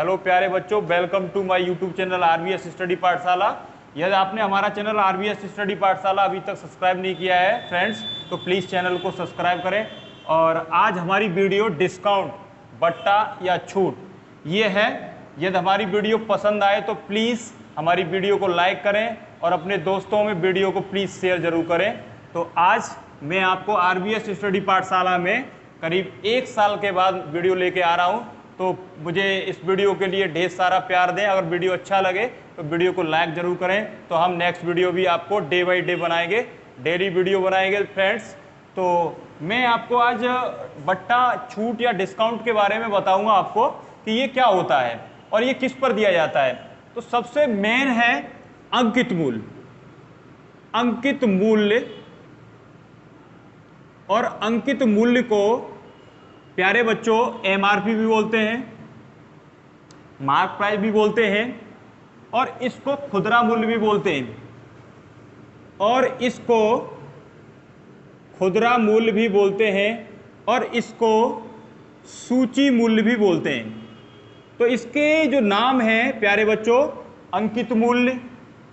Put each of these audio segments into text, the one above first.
Hello प्यारे बच्चों, welcome to my YouTube channel RBS study Pathshala. यदि आपने हमारा चैनल आरबीएस स्टडी पाठशाला अभी तक सब्सक्राइब नहीं किया है फ्रेंड्स, तो प्लीज़ चैनल को सब्सक्राइब करें। और आज हमारी वीडियो डिस्काउंट, बट्टा या छूट ये है। यदि हमारी वीडियो पसंद आए तो प्लीज़ हमारी वीडियो को लाइक करें और अपने दोस्तों में वीडियो को प्लीज़ शेयर ज़रूर करें। तो आज मैं आपको आरबीएस स्टडी पाठशाला में करीब 1 साल के बाद वीडियो लेके आ रहा हूँ। तो मुझे इस वीडियो के लिए ढेर सारा प्यार दें। अगर वीडियो अच्छा लगे तो वीडियो को लाइक ज़रूर करें। तो हम नेक्स्ट वीडियो भी आपको डे बाय डे बनाएंगे, डेली वीडियो बनाएंगे फ्रेंड्स। तो मैं आपको आज बट्टा, छूट या डिस्काउंट के बारे में बताऊंगा आपको कि ये क्या होता है और ये किस पर दिया जाता है। तो सबसे मेन है अंकित मूल्य। अंकित मूल्य, और अंकित मूल्य को प्यारे बच्चों एमआरपी भी बोलते हैं, मार्क प्राइस भी बोलते हैं, और इसको खुदरा मूल्य भी बोलते हैं, और इसको खुदरा मूल्य भी बोलते हैं, और इसको सूची मूल्य भी बोलते हैं। तो इसके जो नाम हैं प्यारे बच्चों, अंकित मूल्य,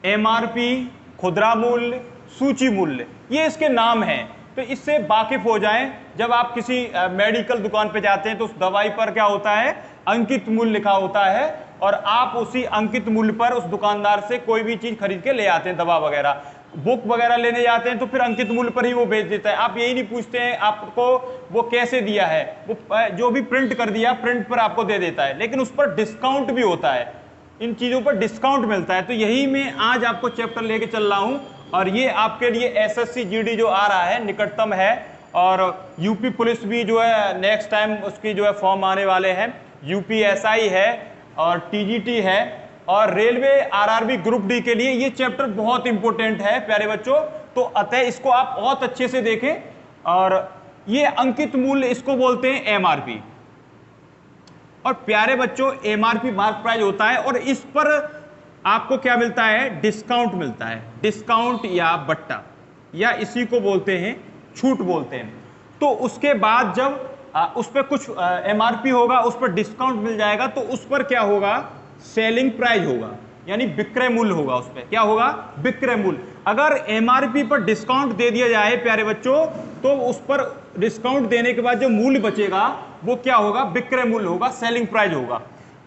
एमआरपी, खुदरा मूल्य, सूची मूल्य, ये इसके नाम हैं। तो इससे वाकिफ हो जाएं। जब आप किसी मेडिकल दुकान पे जाते हैं तो उस दवाई पर क्या होता है, अंकित मूल्य लिखा होता है, और आप उसी अंकित मूल्य पर उस दुकानदार से कोई भी चीज खरीद के ले आते हैं, दवा वगैरह, बुक वगैरह लेने जाते हैं तो फिर अंकित मूल्य पर ही वो बेच देता है। आप यही नहीं पूछते हैं आपको वो कैसे दिया है, वो जो भी प्रिंट कर दिया प्रिंट पर आपको दे देता है, लेकिन उस पर डिस्काउंट भी होता है, इन चीजों पर डिस्काउंट मिलता है। तो यही मैं आज आपको चैप्टर लेके चल रहा हूं, और ये आपके लिए एसएससी जीडी जो आ रहा है निकटतम है, और यूपी पुलिस भी जो है नेक्स्ट टाइम उसकी जो है फॉर्म आने वाले हैं, यूपीएसआई है और टीजीटी है, और रेलवे आरआरबी ग्रुप डी के लिए ये चैप्टर बहुत इंपॉर्टेंट है प्यारे बच्चों। तो अतः इसको आप बहुत अच्छे से देखें। और ये अंकित मूल्य इसको बोलते हैं एमआरपी। और प्यारे बच्चों एमआरपी मार्क प्राइस होता है, और इस पर आपको क्या मिलता है, डिस्काउंट मिलता है। डिस्काउंट या बट्टा, या इसी को बोलते हैं छूट बोलते हैं। तो उसके बाद जब उस पर कुछ एमआरपी होगा, उस पर डिस्काउंट मिल जाएगा, तो उस पर क्या होगा, सेलिंग प्राइस होगा, यानी विक्रय मूल्य होगा। उस पर क्या होगा, विक्रय मूल्य। अगर एमआरपी पर डिस्काउंट दे दिया जाए प्यारे बच्चों, तो उस पर डिस्काउंट देने के बाद जो मूल्य बचेगा वो क्या होगा, विक्रय मूल्य होगा, सेलिंग प्राइस होगा।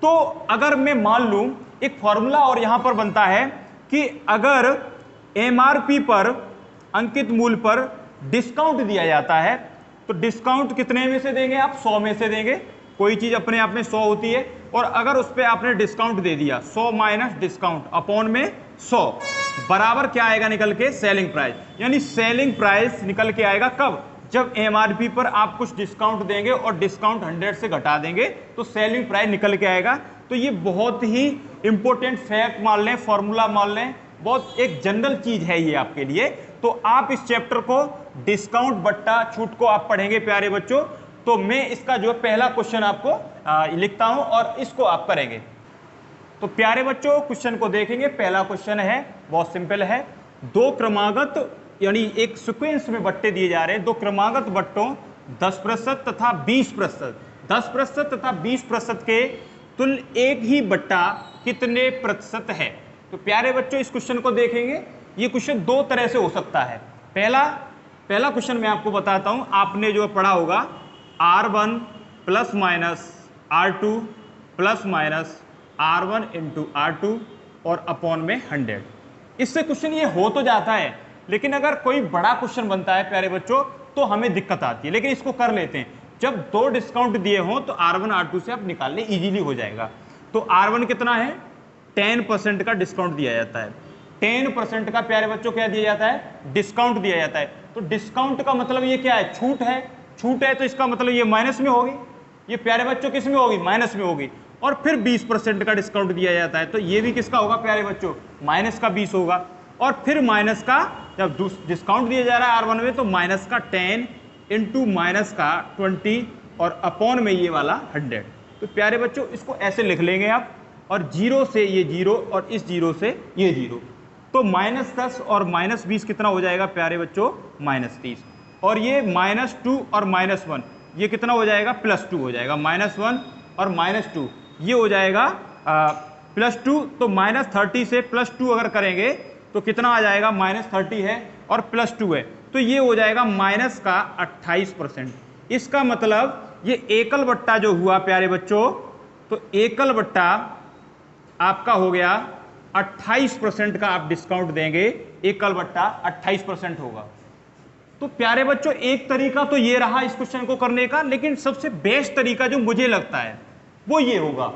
तो अगर मैं मान लूं, एक फॉर्मूला और यहां पर बनता है कि अगर एमआरपी पर, अंकित मूल्य पर डिस्काउंट दिया जाता है, तो डिस्काउंट कितने में से देंगे आप, 100 में से देंगे। कोई चीज अपने आप में 100 होती है, और अगर उस पर आपने डिस्काउंट दे दिया, 100 माइनस डिस्काउंट अपॉन में 100 बराबर क्या आएगा निकल के, सेलिंग प्राइस। यानी सेलिंग प्राइस निकल के आएगा कब, जब एमआरपी पर आप कुछ डिस्काउंट देंगे और डिस्काउंट 100 से घटा देंगे तो सेलिंग प्राइस निकल के आएगा। तो ये बहुत ही इंपॉर्टेंट फैक्ट मान लें, फॉर्मूला मान लें, बहुत एक जनरल चीज है ये आपके लिए। तो आप इस चैप्टर को, डिस्काउंट बट्टा छूट को आप पढ़ेंगे प्यारे बच्चों। तो मैं इसका जो है पहला क्वेश्चन आपको लिखता हूं और इसको आप करेंगे। तो प्यारे बच्चों क्वेश्चन को देखेंगे। पहला क्वेश्चन है, बहुत सिंपल है। दो क्रमागत, यानी एक सीक्वेंस में बट्टे दिए जा रहे हैं, दो क्रमागत बट्टों 10% तथा 20%, 10% तथा 20% के तुल्य एक ही बट्टा कितने प्रतिशत है। तो प्यारे बच्चों इस क्वेश्चन को देखेंगे। ये क्वेश्चन दो तरह से हो सकता है। पहला क्वेश्चन मैं आपको बताता हूं, आपने जो पढ़ा होगा R1 plus minus R2 plus minus R1 into R2 और अपॉन में 100। इससे क्वेश्चन ये हो तो जाता है, लेकिन अगर कोई बड़ा क्वेश्चन बनता है प्यारे बच्चों तो हमें दिक्कत आती है। लेकिन इसको कर लेते हैं। जब दो डिस्काउंट दिए हों तो R1 R2 से आप निकालने इजीली हो जाएगा। तो R1 कितना है, 10% का डिस्काउंट दिया जाता है। 10% का प्यारे बच्चों क्या दिया जाता है, डिस्काउंट दिया जाता है। तो डिस्काउंट का मतलब ये क्या है, छूट है। छूट है तो इसका मतलब ये माइनस में होगी, ये प्यारे बच्चों किस में होगी, माइनस में होगी। और फिर 20% का डिस्काउंट दिया जाता है, तो ये भी किसका होगा प्यारे बच्चों, माइनस का 20 होगा। और फिर माइनस का, जब डिस्काउंट दिया जा रहा है R1 में, तो माइनस का 10 इंटू माइनस का 20 और अपॉन में ये वाला 100। तो प्यारे बच्चों इसको ऐसे लिख लेंगे आप, और 0 से ये 0 और इस 0 से ये 0, तो -10 और -20 कितना हो जाएगा प्यारे बच्चों, -30। और ये -2 और -1 ये कितना हो जाएगा, +2 हो जाएगा। -1 और -2 ये हो जाएगा +2, तो -30 से +2 अगर करेंगे तो कितना आ जाएगा, -30 है और +2 है, तो ये हो जाएगा माइनस का 28%। इसका मतलब ये एकल बट्टा जो हुआ प्यारे बच्चों, तो एकल बट्टा आपका हो गया 28% का आप डिस्काउंट देंगे, एकल बट्टा 28% होगा। तो प्यारे बच्चों एक तरीका तो ये रहा इस क्वेश्चन को करने का, लेकिन सबसे बेस्ट तरीका जो मुझे लगता है वो ये होगा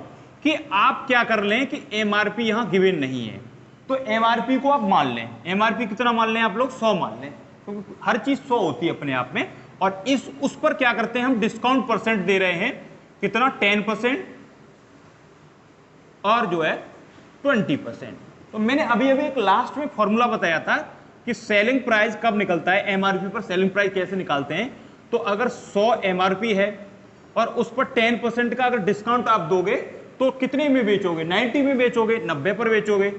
कि आप क्या कर लें कि एमआरपी यहां गिवन नहीं है, तो एमआरपी को आप मान लें। एमआरपी कितना मान लें आप लोग, 100 मान लें, क्योंकि तो हर चीज 100 होती है अपने आप में। और उस पर क्या करते हैं हम, डिस्काउंट परसेंट दे रहे हैं, कितना, 10% और जो है 20%। तो मैंने अभी अभी एक लास्ट में फॉर्मूला बताया था कि सेलिंग प्राइस कब निकलता है, एमआरपी पर सेलिंग प्राइस कैसे निकालते हैं। तो अगर 100 एमआरपी है और उस पर 10% का अगर डिस्काउंट आप दोगे तो कितने में बेचोगे, 90 में बेचोगे, 90 पर बेचोगे,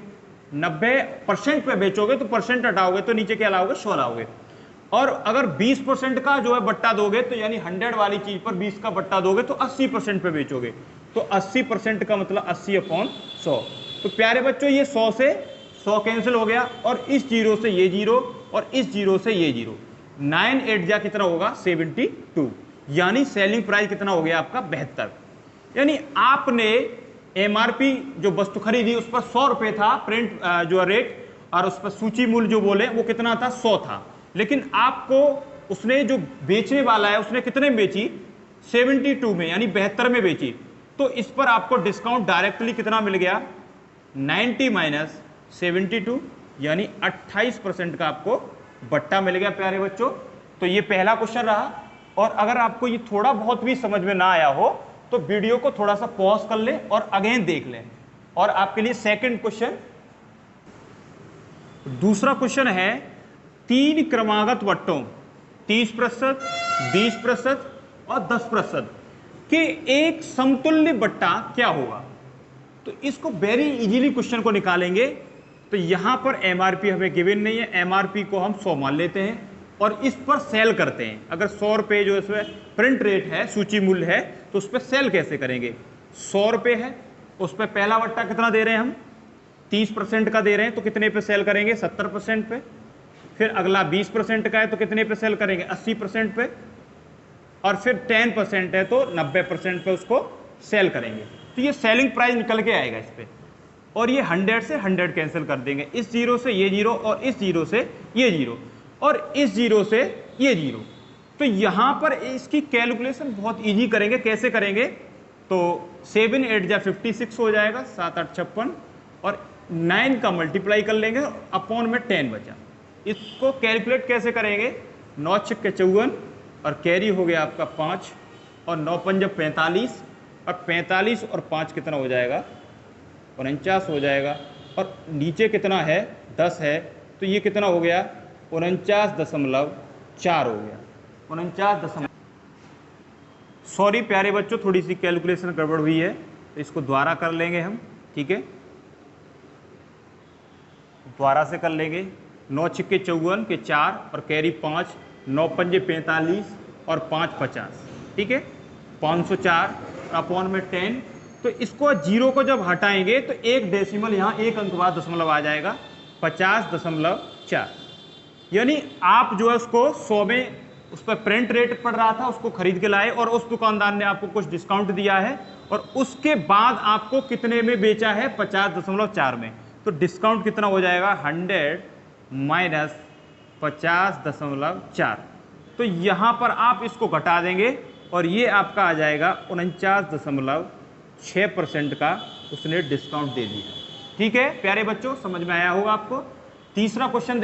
90% पे बेचोगे तो परसेंट हटाओगे तो नीचे क्या लाओगे, 100 लाओगे। और अगर 20% का जो है बट्टा दोगे, तो यानी 100 वाली चीज पर 20 का बट्टा दोगे तो 80% पे बेचोगे, तो 80% का मतलब 80/100। तो प्यारे बच्चों ये 100 से 100 कैंसिल हो गया, और इस जीरो से ये जीरो और इस जीरो से ये जीरो, 9 8 जा कितना होगा, 72, यानी सेलिंग प्राइस कितना हो गया आपका, 72। यानी आपने एमआरपी जो वस्तु खरीदी उस पर 100 रुपए था प्रिंट जो रेट, और उस पर सूची मूल्य जो बोले वो कितना था, 100 था, लेकिन आपको उसने जो बेचने वाला है उसने कितने में बेची, 72 में, यानी 72 में बेची। तो इस पर आपको डिस्काउंट डायरेक्टली कितना मिल गया, 90 माइनस 72, यानी 28% का आपको बट्टा मिल गया प्यारे बच्चों। तो ये पहला क्वेश्चन रहा। और अगर आपको ये थोड़ा बहुत भी समझ में ना आया हो तो वीडियो को थोड़ा सा पॉज कर ले और अगेन देख लें। और आपके लिए सेकंड क्वेश्चन, दूसरा क्वेश्चन है, 3 क्रमागत बट्टों 30%, 20% और 10% के एक समतुल्य बट्टा क्या होगा। तो इसको वेरी इजीली क्वेश्चन को निकालेंगे। तो यहां पर एमआरपी हमें गिवन नहीं है, एमआरपी को हम 100 मान लेते हैं और इस पर सेल करते हैं। अगर 100 रुपये जो इसमें प्रिंट रेट है, सूची मूल्य है, तो उस पर सेल कैसे करेंगे, 100 रुपये है, उस पर पहला बट्टा कितना दे रहे हैं हम, 30% का दे रहे हैं, तो कितने पे सेल करेंगे, 70% पे। फिर अगला 20% का है तो कितने पे सेल करेंगे, 80% पे। और फिर 10% है तो 90% पे उसको सेल करेंगे। तो ये सेलिंग प्राइस निकल के आएगा इस पे। और ये 100 से 100 कैंसिल कर देंगे, इस जीरो से ये जीरो और इस जीरो से ये जीरो और इस जीरो से ये जीरो। तो यहां पर इसकी कैलकुलेशन बहुत इजी करेंगे। कैसे करेंगे, तो 7 8 जा 56 हो जाएगा, 7 8 56, और 9 का मल्टीप्लाई कर लेंगे, अपॉन में 10 बचा। इसको कैलकुलेट कैसे करेंगे, 9 6 के 54 और कैरी हो गया आपका 5 और 9 5 45 और 45 और 5 कितना हो जाएगा, 49 हो जाएगा। और नीचे कितना है, 10 है, तो ये कितना हो गया, 49.4 हो गया, 49. सॉरी प्यारे बच्चों, थोड़ी सी कैलकुलेशन गड़बड़ हुई है, तो इसको दोबारा कर लेंगे हम, ठीक है, दोबारा से कर लेंगे। 9 6 के 54 के 4 और कैरी 5, 9 5 45 और 5 50, ठीक है, 504 अपॉन में 10। तो इसको जीरो को जब हटाएंगे तो एक डेसिमल यहाँ एक अंक बाद दशमलव आ जाएगा, 50.4। यानी आप जो है उसको 100 में उस पर प्रिंट रेट पड़ रहा था, उसको खरीद के लाए और उस दुकानदार ने आपको कुछ डिस्काउंट दिया है और उसके बाद आपको कितने में बेचा है, 50.4 में। तो डिस्काउंट कितना हो जाएगा, 100 माइनस 50.4। तो यहाँ पर आप इसको घटा देंगे और ये आपका आ जाएगा 49.6% का उसने डिस्काउंट दे दिया। ठीक है प्यारे बच्चों, समझ में आया होगा आपको। तीसरा क्वेश्चन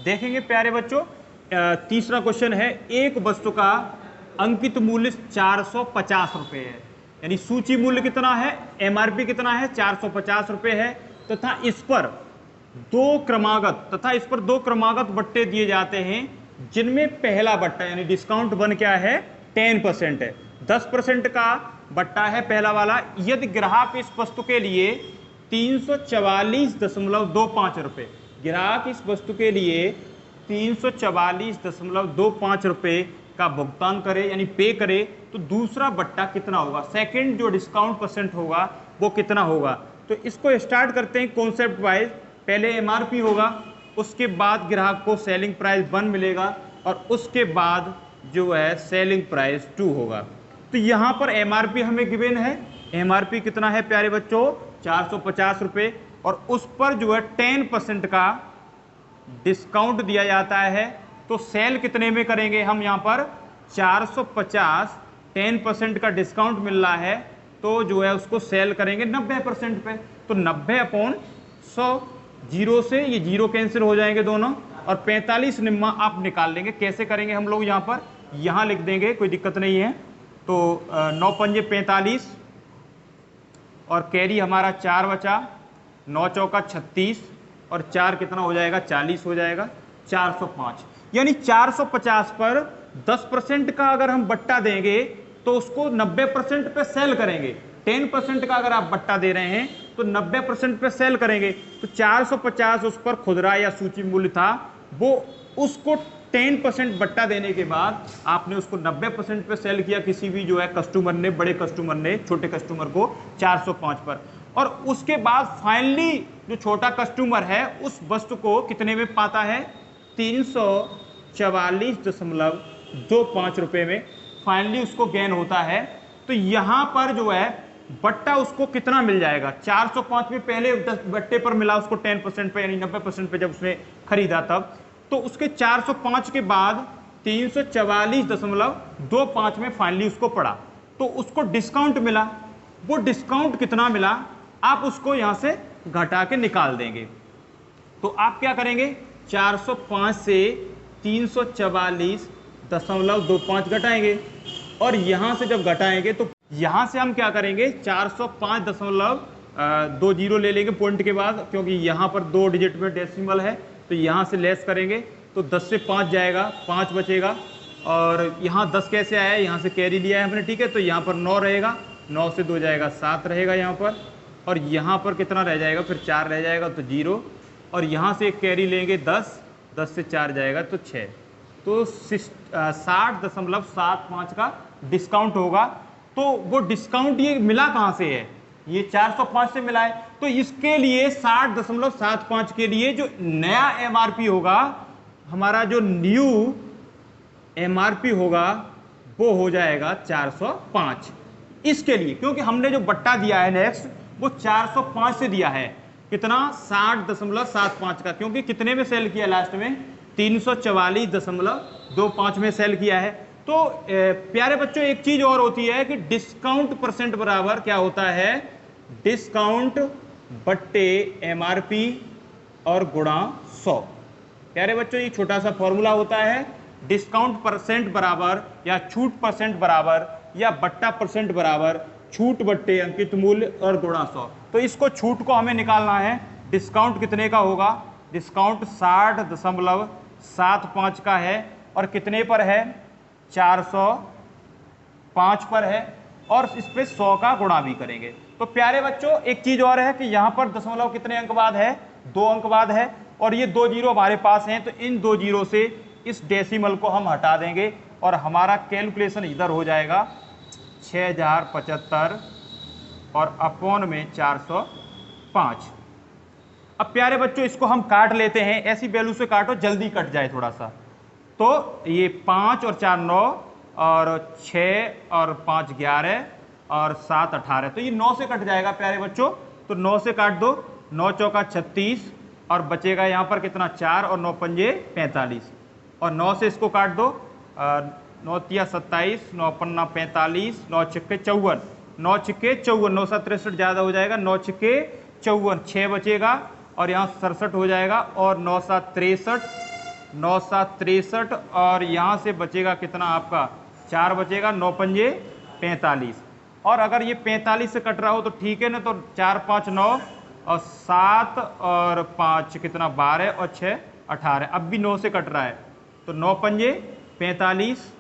देखेंगे प्यारे बच्चों। तीसरा क्वेश्चन है, एक वस्तु का अंकित मूल्य 450 रुपये है, यानी सूची मूल्य कितना है, एमआरपी कितना है, 450 रुपये है, तथा इस पर दो क्रमागत बट्टे दिए जाते हैं, जिनमें पहला बट्टा यानी डिस्काउंट वन क्या है, 10% है, 10% का बट्टा है पहला वाला। यदि ग्राहक इस वस्तु के लिए 344.25 रुपये, ग्राहक इस वस्तु के लिए 344.25 रुपये का भुगतान करे यानी पे करे तो दूसरा बट्टा कितना होगा, सेकंड जो डिस्काउंट परसेंट होगा वो कितना होगा। तो इसको स्टार्ट करते हैं कॉन्सेप्ट वाइज। पहले एमआरपी होगा, उसके बाद ग्राहक को सेलिंग प्राइस 1 मिलेगा और उसके बाद जो है सेलिंग प्राइस 2 होगा। तो यहाँ पर एमआरपी हमें गिवन है, एमआरपी कितना है प्यारे बच्चों 450 रुपये, और उस पर जो है 10% का डिस्काउंट दिया जाता है। तो सेल कितने में करेंगे हम, यहाँ पर 450 10% का डिस्काउंट मिल रहा है तो जो है उसको सेल करेंगे 90% पे। तो 90/100, जीरो से ये जीरो कैंसिल हो जाएंगे दोनों, और 45 निम्मा आप निकाल लेंगे। कैसे करेंगे हम लोग, यहाँ पर यहाँ लिख देंगे, कोई दिक्कत नहीं है। तो 9 पंजे 45 और कैरी हमारा 4 बचा, 9 चौका 36 और 4 कितना हो जाएगा 40 हो जाएगा, 405। यानी 450 पर 10% का अगर हम बट्टा देंगे तो उसको 90% पे सेल करेंगे। 10% का अगर आप बट्टा दे रहे हैं तो 90% पे सेल करेंगे। तो 450 उस पर खुदरा या सूची मूल्य था, वो उसको 10% बट्टा देने के बाद आपने उसको 90% पे सेल किया किसी भी जो है कस्टमर ने, बड़े कस्टमर ने छोटे कस्टमर को 405 पर, और उसके बाद फाइनली जो छोटा कस्टमर है उस वस्तु को कितने में पाता है 344.25 रुपये में फाइनली उसको गेन होता है। तो यहाँ पर जो है बट्टा उसको कितना मिल जाएगा, 405 में पहले 10 बट्टे पर मिला उसको 10% पे यानी 90% पे जब उसने खरीदा तब, तो उसके 405 के बाद 344.25 में फाइनली उसको पड़ा, तो उसको डिस्काउंट मिला। वो डिस्काउंट कितना मिला आप उसको यहाँ से घटा के निकाल देंगे। तो आप क्या करेंगे, 405 से 344.25 घटाएंगे, और यहाँ से जब घटाएंगे तो यहाँ से हम क्या करेंगे 405.20 ले लेंगे पॉइंट के बाद, क्योंकि यहाँ पर 2 डिजिट में डेसिमल है तो यहाँ से लेस करेंगे तो 10 से 5 जाएगा, 5 बचेगा, और यहाँ 10 कैसे आया है, यहाँ से कैरी लिया है हमने, ठीक है। तो यहाँ पर 9 रहेगा, 9 से 2 जाएगा 7 रहेगा यहाँ पर, और यहाँ पर कितना रह जाएगा फिर 4 रह जाएगा तो 0, और यहाँ से एक कैरी लेंगे 10, 10 से 4 जाएगा तो 6, तो 60.75 का डिस्काउंट होगा। तो वो डिस्काउंट ये मिला कहाँ से है, ये 405 से मिला है। तो इसके लिए 60.75 के लिए जो नया एमआरपी होगा, हमारा जो न्यू एमआरपी होगा वो हो जाएगा 405 इसके लिए, क्योंकि हमने जो बट्टा दिया है नेक्स्ट वो 405 से दिया है, कितना 60.75 का, क्योंकि कितने में सेल किया लास्ट में 344.25 में सेल किया है। तो प्यारे बच्चों एक चीज और होती है कि डिस्काउंट परसेंट बराबर क्या होता है, डिस्काउंट बट्टे एमआरपी और गुणा 100। प्यारे बच्चों ये छोटा सा फॉर्मूला होता है, डिस्काउंट परसेंट बराबर या छूट परसेंट बराबर या बट्टा परसेंट बराबर छूट बट्टे अंकित मूल्य और गुणा 100। तो इसको छूट को हमें निकालना है, डिस्काउंट कितने का होगा, डिस्काउंट 60.75 का है और कितने पर है 405 पर है, और इस पे 100 का गुणा भी करेंगे। तो प्यारे बच्चों एक चीज और है कि यहाँ पर दशमलव कितने अंक बाद है, 2 अंक बाद है, और ये 2 जीरो हमारे पास हैं, तो इन 2 जीरो से इस डेसिमल को हम हटा देंगे और हमारा कैलकुलेशन इधर हो जाएगा 6075 और अपॉन में 405। अब प्यारे बच्चों इसको हम काट लेते हैं, ऐसी वैल्यू से काटो जल्दी कट जाए थोड़ा सा। तो ये 5 और 4 9 और 6 और 5 11 और 7 18, तो ये 9 से कट जाएगा प्यारे बच्चों। तो 9 से काट दो, 9 चौका 36 और बचेगा यहाँ पर कितना 4 और 9 पंजे 45, और 9 से इसको काट दो, 9 तिया 27, 9 पन्ना 45, 9 छिक्के 54, 9 छिक्के 54, 9 7 63 ज़्यादा हो जाएगा, 9 छिक्के 54, 6 बचेगा और यहाँ 67 हो जाएगा, और 9 7 63, 9 7 63 और यहाँ से बचेगा कितना आपका 4 बचेगा, 9 पंजे 45, और अगर ये 45 से कट रहा हो तो ठीक है ना, तो 4 5 9 और 7 और 5 कितना 12 और 6 18, अब भी 9 से कट रहा है, तो 9 पंजे 45,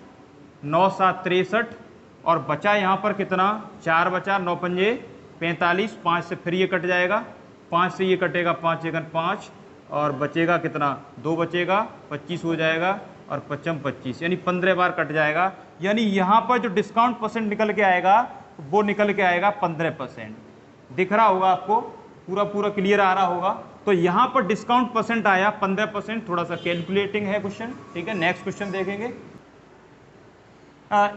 9 7 63 और बचा यहाँ पर कितना 4 बचा, 9 पंजे 45, 5 से फिर ये कट जाएगा, 5 से ये कटेगा, 5 एकन 5 और बचेगा कितना 2 बचेगा, 25 हो जाएगा, और 55 25, यानी 15 बार कट जाएगा। यानी यहाँ पर जो डिस्काउंट परसेंट निकल के आएगा वो निकल के आएगा 15%। दिख रहा होगा आपको, पूरा पूरा क्लियर आ रहा होगा। तो यहाँ पर डिस्काउंट परसेंट आया 15%, थोड़ा सा कैलकुलेटिंग है क्वेश्चन, ठीक है। नेक्स्ट क्वेश्चन देखेंगे।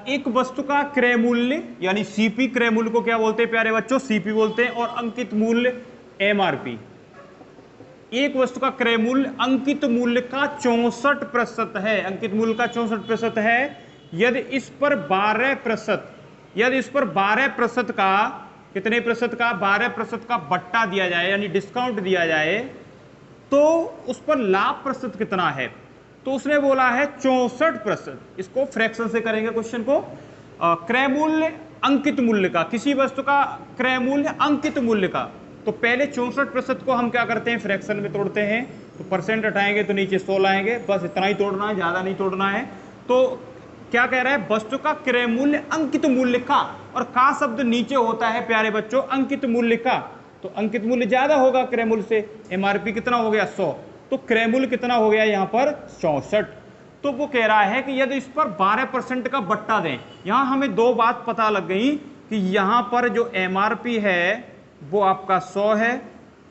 एक वस्तु का क्रय मूल्य यानी सीपी, क्रय मूल्य को क्या बोलते हैं प्यारे बच्चों? सीपी बोलते हैं। और अंकित मूल्य एमआरपी। एक वस्तु का क्रय मूल्य अंकित मूल्य का 64% है, अंकित मूल्य का 64% है। यदि इस पर 12% का, कितने प्रतिशत का? 12% का बट्टा दिया जाए यानी डिस्काउंट दिया जाए, तो उस पर लाभ प्रतिशत कितना है? तो उसने बोला है 64%। इसको फ्रैक्शन से करेंगे क्वेश्चन को। क्रय मूल्य अंकित मूल्य का, किसी वस्तु का क्रय मूल्य अंकित मूल्य का, तो पहले 64% को हम क्या करते हैं? फ्रैक्शन में तोड़ते हैं। तो परसेंट हटाएंगे तो नीचे 100 लाएंगे, बस इतना ही तोड़ना है, ज्यादा नहीं तोड़ना है। तो क्या कह रहा है? वस्तु का क्रय मूल्य अंकित मूल्य का, और का शब्द नीचे होता है प्यारे बच्चों अंकित मूल्य का, तो अंकित मूल्य ज्यादा होगा क्रय मूल्य से। एमआरपी कितना हो गया? 100, तो क्रय मूल्य कितना हो गया यहाँ पर? 64। तो वो कह रहा है कि यदि इस पर 12% का बट्टा दें। यहां हमें दो बात पता लग गई कि यहां पर जो एमआरपी है वो आपका 100 है,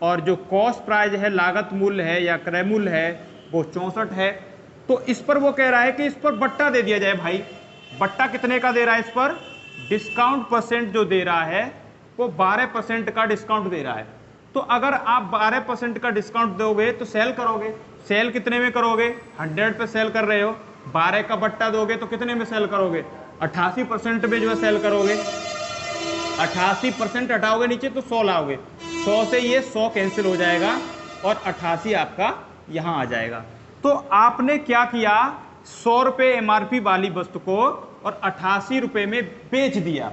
और जो कॉस्ट प्राइस है, लागत मूल्य है या क्रय मूल्य है, वो 64 है। तो इस पर वो कह रहा है कि इस पर बट्टा दे दिया जाए। भाई बट्टा कितने का दे रहा है? इस पर डिस्काउंट परसेंट जो दे रहा है वो 12% का डिस्काउंट दे रहा है। तो अगर आप 12% का डिस्काउंट दोगे तो सेल करोगे। सेल कितने में करोगे? 100 पे सेल कर रहे हो। 12 का बट्टा दोगे तो कितने में सेल करोगे? 88% में जो है सेल करोगे। 88% हटाओगे नीचे तो 100 लाओगे। 100 से ये 100 कैंसिल हो जाएगा और 88 आपका यहां आ जाएगा। तो आपने क्या किया? 100 रुपये एमआरपी वाली वस्तु को और 88 रुपये में बेच दिया।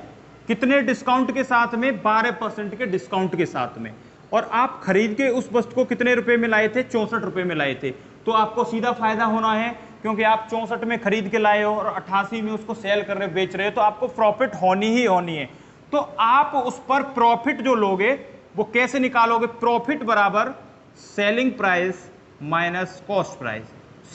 कितने डिस्काउंट के साथ में? 12% के डिस्काउंट के साथ में। और आप खरीद के उस वस्तु को कितने रुपए में लाए थे? 64 रुपये में लाए थे। तो आपको सीधा फायदा होना है, क्योंकि आप 64 में खरीद के लाए हो और 88 में उसको सेल कर रहे, बेच रहे हो, तो आपको प्रॉफिट होनी ही होनी है। तो आप उस पर प्रॉफिट जो लोगे वो कैसे निकालोगे? प्रॉफिट बराबर selling price minus cost price.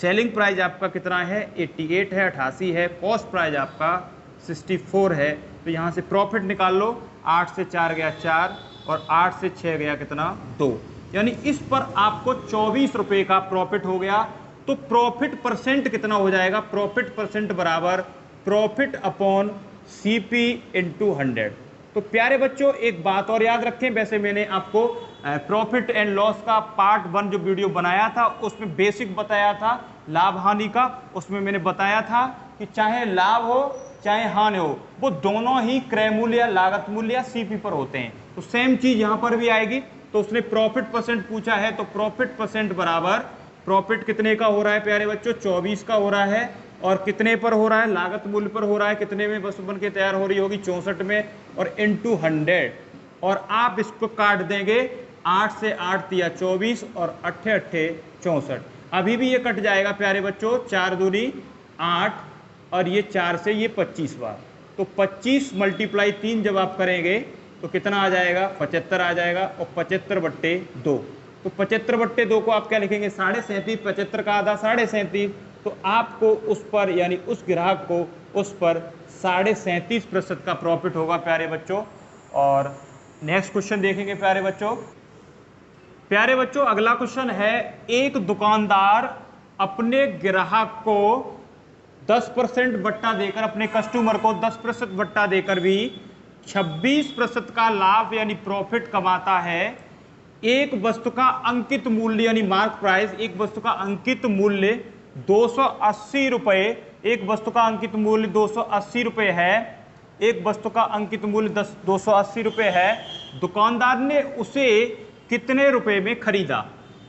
Selling price आपका कितना है? 88 है, 88 है। कॉस्ट प्राइस आपका 64 है। तो यहां से प्रॉफिट निकाल लो। 8 से 4 गया 4 और 8 से 6 गया कितना? 2। यानी इस पर आपको 24 रुपए का प्रॉफिट हो गया। तो प्रॉफिट परसेंट कितना हो जाएगा? प्रॉफिट परसेंट बराबर प्रॉफिट अपॉन सीपी इंटू 100। तो प्यारे बच्चों एक बात और याद रखें, वैसे मैंने आपको प्रॉफिट एंड लॉस का पार्ट 1 जो वीडियो बनाया था उसमें बेसिक बताया था लाभ हानि का। उसमें मैंने बताया था कि चाहे लाभ हो चाहे हानि हो, वो दोनों ही क्रय मूल्य या लागत मूल्य या सीपी पर होते हैं। तो सेम चीज यहां पर भी आएगी। तो उसने प्रॉफिट परसेंट पूछा है, तो प्रॉफिट परसेंट बराबर प्रॉफिट कितने का हो रहा है प्यारे बच्चों? 24 का हो रहा है। और कितने पर हो रहा है? लागत मूल्य पर हो रहा है। कितने में वस्तु बन के तैयार हो रही होगी? 64 में, और इंटू 100। और आप इसको काट देंगे। 8 से 8 दिया 24 और 8 8 64। अभी भी ये कट जाएगा प्यारे बच्चों। 4 दूनी 8 और ये 4 से ये 25 बार। तो 25 मल्टीप्लाई 3 जब आप करेंगे तो कितना आ जाएगा? 75 आ जाएगा। और 75/2। तो 75/2 को आप क्या लिखेंगे? 37.5। 75 का आधा 37.5। तो आपको उस पर यानी उस ग्राहक को उस पर 37.5% का प्रॉफिट होगा प्यारे बच्चों। और नेक्स्ट क्वेश्चन देखेंगे प्यारे बच्चों। प्यारे बच्चों अगला क्वेश्चन है, एक दुकानदार अपने ग्राहक को 10% बट्टा देकर, अपने कस्टमर को 10% बट्टा देकर भी 26% का लाभ यानी प्रॉफिट कमाता है। एक वस्तु का अंकित मूल्य यानी मार्क प्राइस, एक वस्तु का अंकित मूल्य 280 रुपये, एक वस्तु का अंकित मूल्य 280 रुपये है। एक वस्तु का अंकित मूल्य 280 रुपये है। दुकानदार ने उसे कितने रुपए में खरीदा?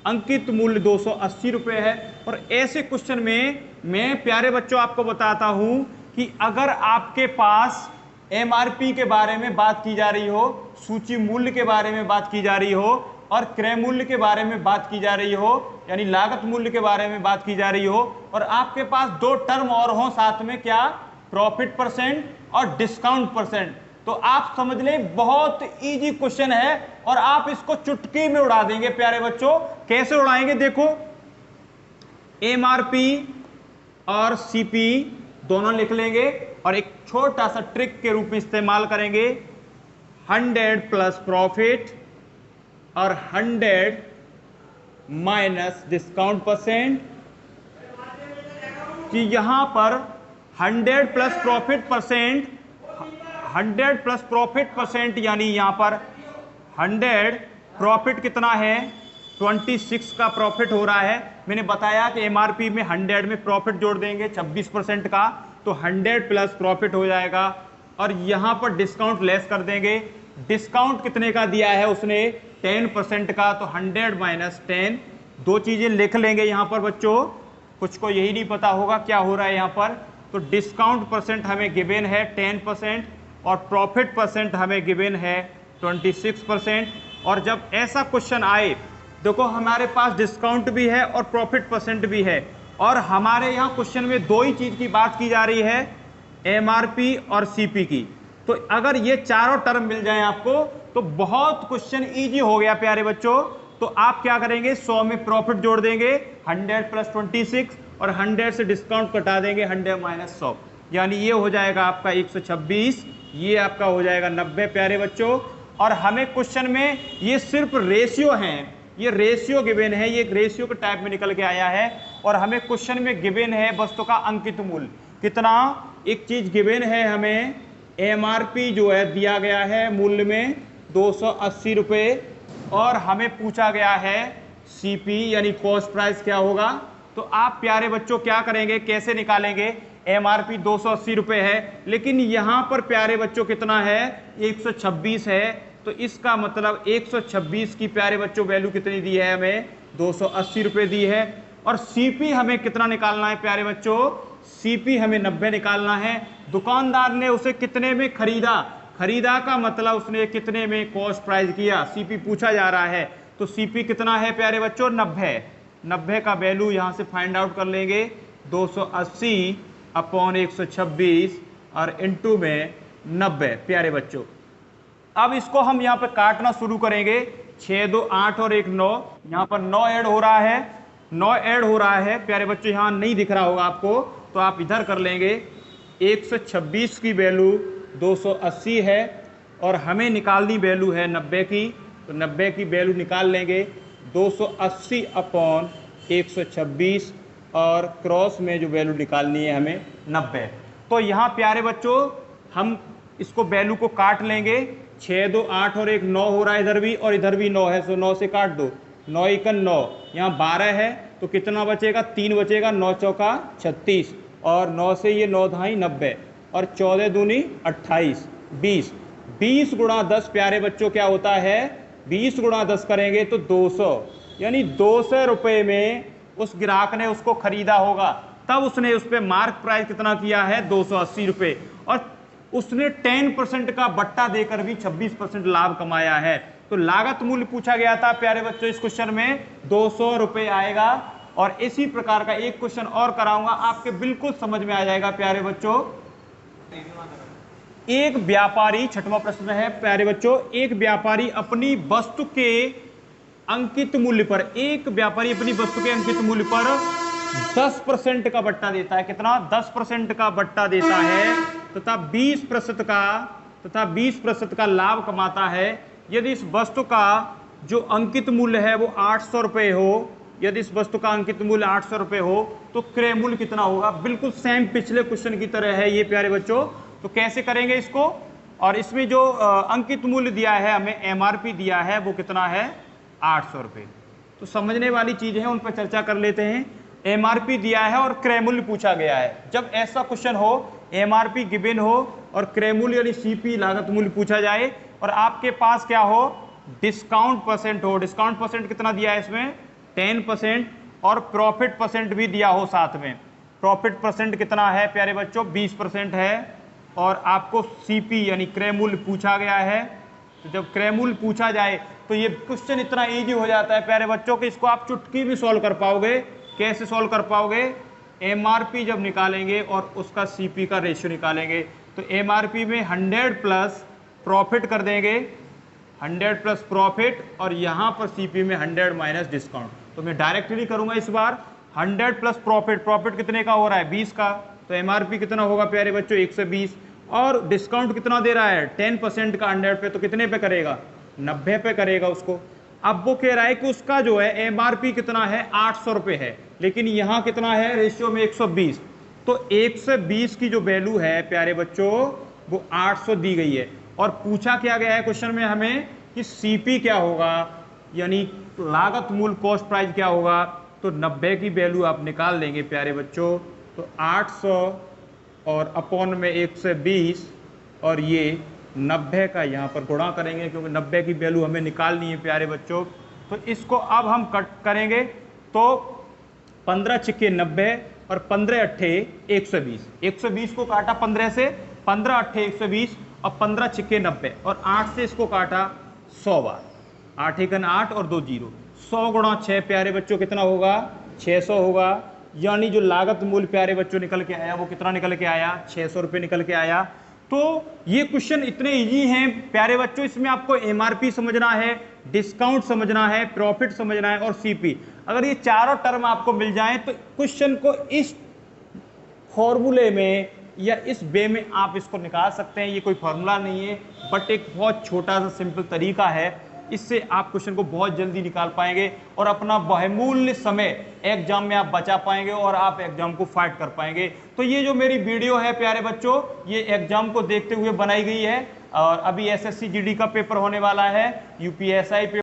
अंकित मूल्य 280 रुपये है। और ऐसे क्वेश्चन में मैं प्यारे बच्चों आपको बताता हूं कि अगर आपके पास एमआरपी के बारे में बात की जा रही हो, सूची मूल्य के बारे में बात की जा रही हो, और क्रय मूल्य के बारे में बात की जा रही हो, यानी लागत मूल्य के बारे में बात की जा रही हो, और आपके पास 2 टर्म और हो साथ में, क्या? प्रॉफिट परसेंट और डिस्काउंट परसेंट, तो आप समझ लें बहुत इजी क्वेश्चन है और आप इसको चुटकी में उड़ा देंगे प्यारे बच्चों। कैसे उड़ाएंगे? देखो, एमआरपी और सीपी दोनों लिख लेंगे और एक छोटा सा ट्रिक के रूप में इस्तेमाल करेंगे 100 प्लस प्रॉफिट और 100 माइनस डिस्काउंट परसेंट, कि यहां पर 100 plus profit percent, 100 plus profit percent यानी यहां पर 100 प्रॉफिट कितना है 26 का प्रॉफिट हो रहा है। मैंने बताया कि एमआरपी में 100 में प्रॉफिट जोड़ देंगे 26% का, तो 100 प्लस प्रॉफिट हो जाएगा और यहां पर डिस्काउंट लेस कर देंगे। डिस्काउंट कितने का दिया है उसने 10% का, तो 100 माइनस 10, दो चीजें लिख लेंगे यहां पर बच्चों। कुछ को यही नहीं पता होगा क्या हो रहा है यहां पर। तो डिस्काउंट परसेंट हमें गिवन है 10% और प्रॉफिट परसेंट हमें गिवन है 26%। और जब ऐसा क्वेश्चन आए, देखो हमारे पास डिस्काउंट भी है और प्रॉफिट परसेंट भी है, और हमारे यहाँ क्वेश्चन में दो ही चीज की बात की जा रही है, एमआरपी और सीपी की। तो अगर ये चारों टर्म मिल जाए आपको तो बहुत क्वेश्चन इजी हो गया प्यारे बच्चों। तो आप क्या करेंगे 100 में प्रॉफिट जोड़ देंगे 100 प्लस 26 और 100 से डिस्काउंट कटा देंगे 100 माइनस 100, यानी ये हो जाएगा आपका 126, ये आपका हो जाएगा 90 प्यारे बच्चों। और हमें क्वेश्चन में ये सिर्फ रेशियो हैं, ये रेशियो गिवन है, ये एक रेशियो के टाइप में निकल के आया है। और हमें क्वेश्चन में गिवन है वस्तु का अंकित मूल्य कितना, एक चीज गिवन है हमें, एमआरपी जो है दिया गया है मूल्य में 280 रुपये, और हमें पूछा गया है सीपी यानी कॉस्ट प्राइस क्या होगा। तो आप प्यारे बच्चों क्या करेंगे, कैसे निकालेंगे, एमआरपी 280 रुपये है, लेकिन यहां पर प्यारे बच्चों कितना है 126 है, तो इसका मतलब 126 की प्यारे बच्चों वैल्यू कितनी दी है हमें 280 रुपये दी है। और सीपी हमें कितना निकालना है प्यारे बच्चों, सीपी हमें 90 निकालना है। दुकानदार ने उसे कितने में खरीदा, खरीदा का मतलब उसने कितने में कॉस्ट प्राइस किया, सीपी पूछा जा रहा है। तो सीपी कितना है प्यारे बच्चों 90, 90 का वैल्यू यहां से फाइंड आउट कर लेंगे 280 अपॉन 126 और इंटू में 90 प्यारे बच्चों। अब इसको हम यहाँ पे काटना शुरू करेंगे, 6 2 8 और 1 9, यहाँ पर 9 ऐड हो रहा है, 9 ऐड हो रहा है प्यारे बच्चों, यहाँ नहीं दिख रहा होगा आपको, तो आप इधर कर लेंगे। 126 की वैल्यू 280 है और हमें निकालनी वैल्यू है 90 की, तो 90 की वैल्यू निकाल लेंगे 280 अपॉन 126 और क्रॉस में जो वैल्यू निकालनी है हमें 90। तो यहाँ प्यारे बच्चों हम इसको वैल्यू को काट लेंगे, 6 2 8 और 1 9 हो रहा है इधर भी, और इधर भी 9 है, सो 9 से काट दो, 9 एकन 9, यहाँ 12 है तो कितना बचेगा 3 बचेगा, 9 चौका 36 और 9 से ये 9 धाई 90 और 14 दूनी 28 20, 20 गुणा 10 प्यारे बच्चों क्या होता है, 20 गुणा 10 करेंगे तो 200, यानी 200 रुपये में उस ग्राहक ने उसको खरीदा होगा, तब उसने उस पर मार्क प्राइस कितना किया है 280 रुपये, और उसने 10% का बट्टा देकर भी 26% लाभ कमाया है। तो लागत मूल्य पूछा गया था प्यारे बच्चों इस क्वेश्चन में 200 रुपये आएगा। और इसी प्रकार का एक क्वेश्चन और कराऊंगा, आपके बिल्कुल समझ में आ जाएगा प्यारे बच्चों। एक व्यापारी, छठवां प्रश्न है प्यारे बच्चों, एक व्यापारी अपनी वस्तु के अंकित मूल्य पर, एक व्यापारी अपनी वस्तु के अंकित मूल्य पर 10% का बट्टा देता है, कितना 10% का बट्टा देता है तथा 20% का लाभ कमाता है। यदि इस वस्तु का जो अंकित मूल्य है वो 800 रुपये हो, यदि इस वस्तु का अंकित मूल्य 800 रुपये हो तो क्रय मूल्य कितना होगा, बिल्कुल सेम पिछले क्वेश्चन की तरह है ये प्यारे बच्चों। तो कैसे करेंगे इसको, और इसमें जो अंकित मूल्य दिया है हमें एमआरपी दिया है वो कितना है 800 रुपये। तो समझने वाली चीजें हैं उन पर चर्चा कर लेते हैं। एमआरपी दिया है और क्रय मूल्य पूछा गया है, जब ऐसा क्वेश्चन हो एमआरपी गिवन हो और क्रय मूल्य यानी सीपी लागत मूल्य पूछा जाए और आपके पास क्या हो डिस्काउंट परसेंट हो, डिस्काउंट परसेंट कितना दिया है इसमें 10% और प्रॉफिट परसेंट भी दिया हो साथ में। प्रॉफिट परसेंट कितना है प्यारे बच्चों 20% है, और आपको सीपी यानी क्रय मूल्य पूछा गया है। तो जब क्रय मूल्य पूछा जाए तो ये क्वेश्चन इतना इजी हो जाता है प्यारे बच्चों कि इसको आप चुटकी भी सॉल्व कर पाओगे। कैसे सॉल्व कर पाओगे, एमआरपी जब निकालेंगे और उसका सीपी का रेशियो निकालेंगे तो एमआरपी में 100 प्लस प्रॉफिट कर देंगे, 100 प्लस प्रॉफिट, और यहाँ पर सीपी में 100 माइनस डिस्काउंट। तो मैं डायरेक्टली करूँगा इस बार 100 प्लस प्रॉफिट, प्रॉफिट कितने का हो रहा है 20 का, तो एमआरपी कितना होगा प्यारे बच्चों 120, और डिस्काउंट कितना दे रहा है 10% का 100 पे, तो कितने पे करेगा 90 पे करेगा उसको। अब वो कह रहा है कि उसका जो है एमआरपी कितना है 800 रुपये है, लेकिन यहाँ कितना है रेशियो में 120, तो 120 की जो वैल्यू है प्यारे बच्चों वो 800 दी गई है। और पूछा क्या गया है क्वेश्चन में हमें कि सीपी क्या होगा, यानी लागत मूल कॉस्ट प्राइस क्या होगा, तो 90 की वैल्यू आप निकाल लेंगे प्यारे बच्चों, तो 800 और अपॉन में 120 और ये 90 का यहाँ पर गुणा करेंगे, क्योंकि 90 की वैल्यू हमें निकालनी है प्यारे बच्चों। तो इसको अब हम कट करेंगे, तो 15 छिक्के 90 और 15 अट्ठे 120, 120 को काटा 15 से, 15 अट्ठे 120 और 15 छिक्के 90 और 8 से इसको काटा 100 बार, 8 एकन 8 और 2 जीरो, 100 गुणा 6 प्यारे बच्चों कितना होगा 600 होगा। यानी जो लागत मूल्य प्यारे बच्चों निकल के आया वो कितना निकल के आया 600 रुपये निकल के आया। तो ये क्वेश्चन इतने इजी हैं प्यारे बच्चों, इसमें आपको एमआरपी समझना है, डिस्काउंट समझना है, प्रॉफिट समझना है और सीपी। अगर ये चारों टर्म आपको मिल जाएं तो क्वेश्चन को इस फॉर्मूले में या इस वे में आप इसको निकाल सकते हैं। ये कोई फॉर्मूला नहीं है, बट एक बहुत छोटा सा सिंपल तरीका है, इससे आप क्वेश्चन को बहुत जल्दी निकाल पाएंगे और अपना बहुमूल्य समय एग्जाम में आप बचा पाएंगे और आप एग्जाम को फाइट कर पाएंगे। तो ये जो मेरी वीडियो है प्यारे बच्चों, ये एग्जाम को देखते हुए बनाई गई है, और अभी एसएससी जीडी का पेपर होने वाला है, यूपीएसआई